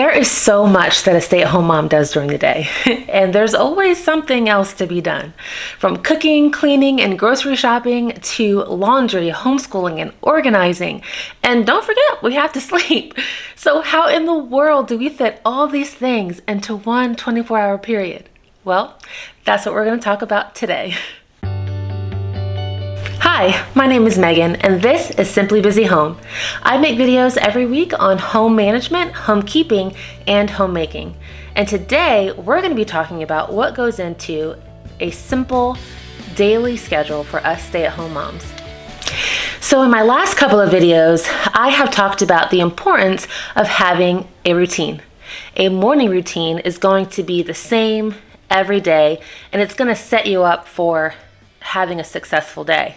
There is so much that a stay-at-home mom does during the day, and there's always something else to be done. From cooking, cleaning, and grocery shopping to laundry, homeschooling, and organizing. And don't forget, we have to sleep. So how in the world do we fit all these things into one 24-hour period? Well, that's what we're going to talk about today. Hi, my name is Megan, and this is Simply Busy Home. I make videos every week on home management, home keeping, and homemaking. And today, we're going to be talking about what goes into a simple daily schedule for us stay-at-home moms. So in my last couple of videos, I have talked about the importance of having a routine. A morning routine is going to be the same every day, and it's going to set you up for having a successful day.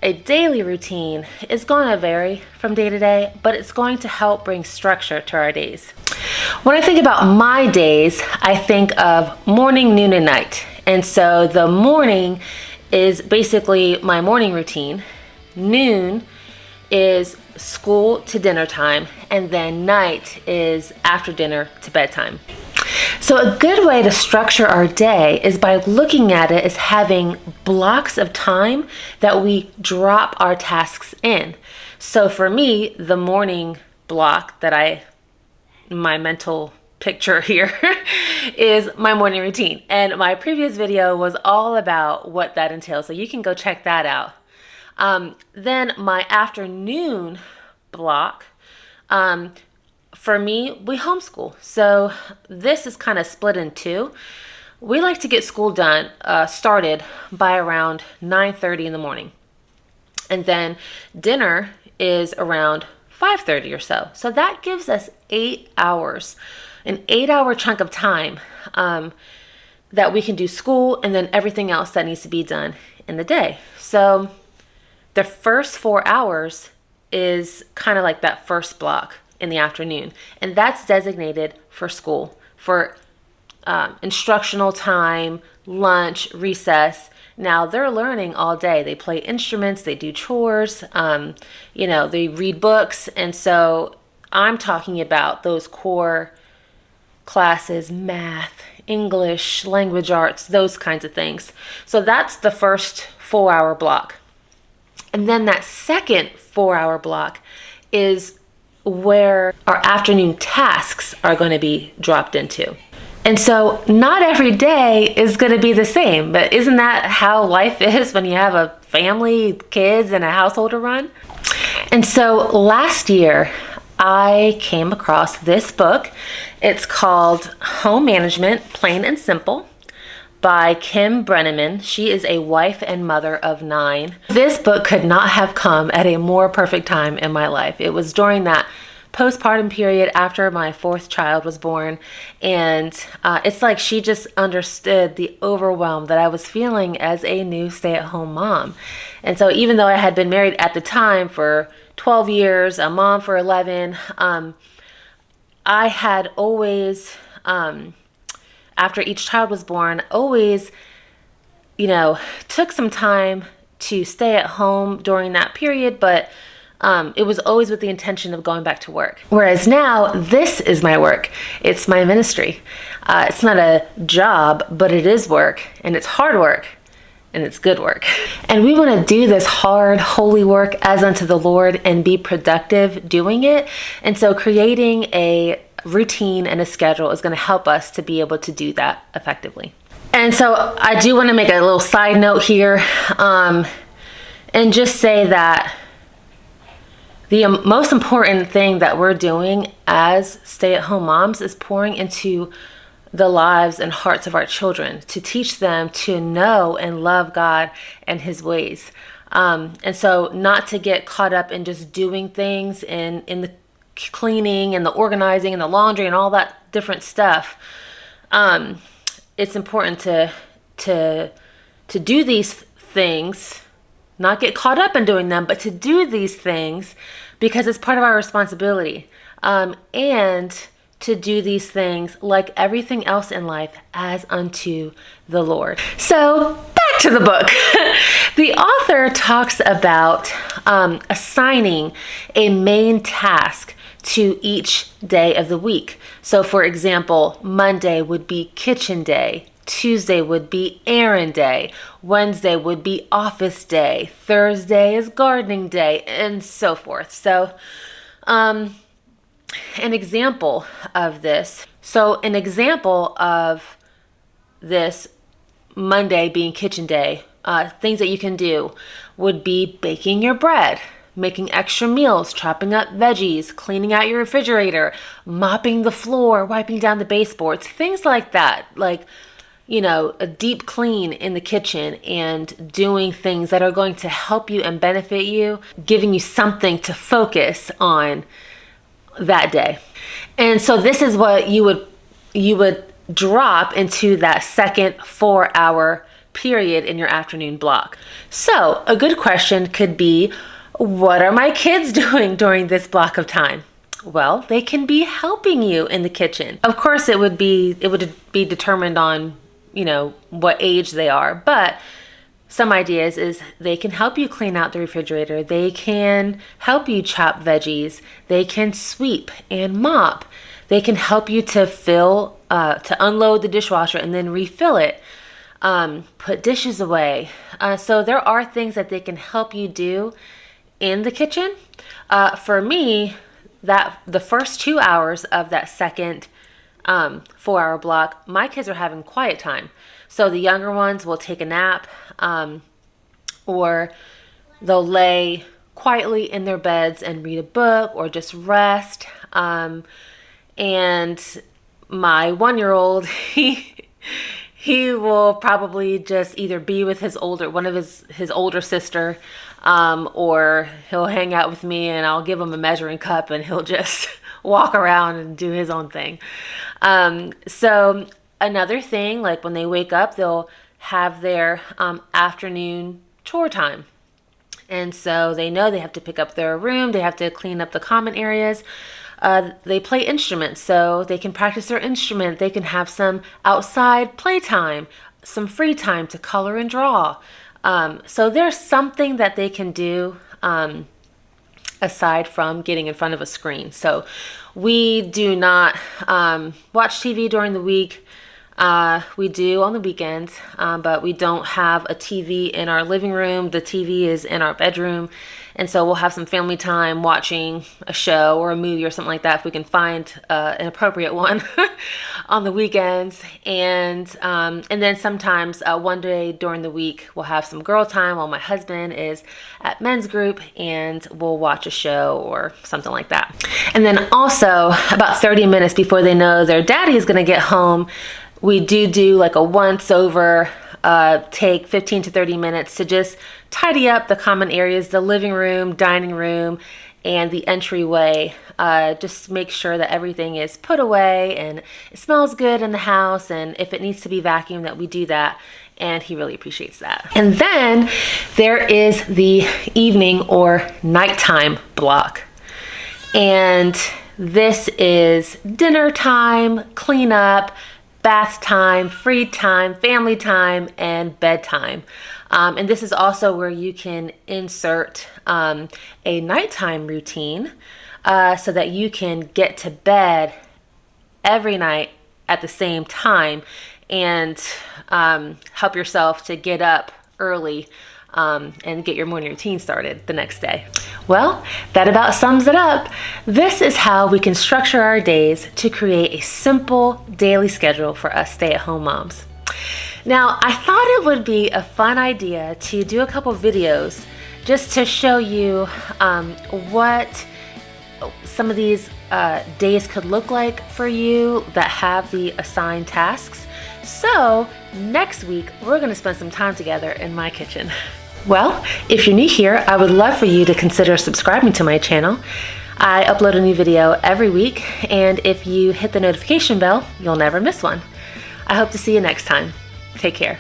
A daily routine is going to vary from day to day, but it's going to help bring structure to our days. When I think about my days, I think of morning, noon, and night. And so the morning is basically my morning routine. Noon is school to dinner time, and then night is after dinner to bedtime. So a good way to structure our day is by looking at it as having blocks of time that we drop our tasks in. So for me, the morning block my mental picture here is my morning routine. And my previous video was all about what that entails. So you can go check that out. Then my afternoon block, for me, we homeschool. So this is kind of split in two. We like to get school done, started by around 9:30 in the morning. And then dinner is around 5:30 or so. So that gives us 8 hours, an 8-hour chunk of time that we can do school and then everything else that needs to be done in the day. So the first 4 hours is kind of like that first block in the afternoon, and that's designated for school, for instructional time, lunch, recess. Now they're learning all day. They play instruments, they do chores, they read books. And so I'm talking about those core classes, math, English, language arts, those kinds of things. So that's the first 4-hour block. And then that second 4-hour block is where our afternoon tasks are going to be dropped into. And so not every day is going to be the same, but isn't that how life is when you have a family, kids, and a household to run? And so last year, I came across this book. It's called Home Management, Plain and Simple, by Kim Brenneman. She is a wife and mother of 9. This book could not have come at a more perfect time in my life. It was during that postpartum period after my 4th child was born, and it's like she just understood the overwhelm that I was feeling as a new stay-at-home mom. And so even though I had been married at the time for 12 years, a mom for 11, I had always after each child was born, always, took some time to stay at home during that period, but it was always with the intention of going back to work. Whereas now, this is my work. It's my ministry. It's not a job, but it is work, and it's hard work, and it's good work. And we want to do this hard, holy work as unto the Lord and be productive doing it. And so creating a routine and a schedule is going to help us to be able to do that effectively. And so I do want to make a little side note here and just say that the most important thing that we're doing as stay-at-home moms is pouring into the lives and hearts of our children to teach them to know and love God and His ways. And so not to get caught up in just doing things in the cleaning and the organizing and the laundry and all that different stuff. It's important to do these things, not get caught up in doing them, but to do these things because it's part of our responsibility. And to do these things like everything else in life as unto the Lord. So back to the book. The author talks about assigning a main task to each day of the week. So for example, Monday would be kitchen day, Tuesday would be errand day, Wednesday would be office day, Thursday is gardening day, and so forth. So an example of this, Monday being kitchen day, things that you can do would be baking your bread, making extra meals, chopping up veggies, cleaning out your refrigerator, mopping the floor, wiping down the baseboards, things like that. Like, you know, a deep clean in the kitchen and doing things that are going to help you and benefit you, giving you something to focus on that day. And so this is what you would drop into that second 4-hour period in your afternoon block. So a good question could be, what are my kids doing during this block of time? Well, they can be helping you in the kitchen. Of course, it would be determined on, you know, what age they are, but some ideas is they can help you clean out the refrigerator. They can help you chop veggies. They can sweep and mop. They can help you to unload the dishwasher and then refill it. Put dishes away. So there are things that they can help you do in the kitchen. For me, that the first 2 hours of that second 4-hour block, my kids are having quiet time. So the younger ones will take a nap, or they'll lay quietly in their beds and read a book or just rest. And my 1-year-old, he will probably just either be with his older sister, or he'll hang out with me and I'll give him a measuring cup and he'll just walk around and do his own thing. So another thing, like when they wake up, they'll have their afternoon chore time. And so they know they have to pick up their room, they have to clean up the common areas. They play instruments, so they can practice their instrument. They can have some outside playtime, some free time to color and draw. So there's something that they can do aside from getting in front of a screen. So we do not watch TV during the week. We do on the weekends, but we don't have a TV in our living room. The TV is in our bedroom. And so we'll have some family time watching a show or a movie or something like that if we can find an appropriate one on the weekends. And then sometimes one day during the week, we'll have some girl time while my husband is at men's group and we'll watch a show or something like that. And then also about 30 minutes before they know their daddy is going to get home, we do like a once over, take 15 to 30 minutes to just tidy up the common areas, the living room, dining room, and the entryway. Just make sure that everything is put away and it smells good in the house. And if it needs to be vacuumed, that we do that. And he really appreciates that. And then there is the evening or nighttime block. And this is dinner time, cleanup, bath time, free time, family time, and bedtime. And this is also where you can insert a nighttime routine so that you can get to bed every night at the same time and help yourself to get up early and get your morning routine started the next day. Well, that about sums it up. This is how we can structure our days to create a simple daily schedule for us stay-at-home moms. Now, I thought it would be a fun idea to do a couple videos just to show you what some of these days could look like for you that have the assigned tasks. So next week, we're going to spend some time together in my kitchen. Well, if you're new here, I would love for you to consider subscribing to my channel. I upload a new video every week, and if you hit the notification bell, you'll never miss one. I hope to see you next time. Take care.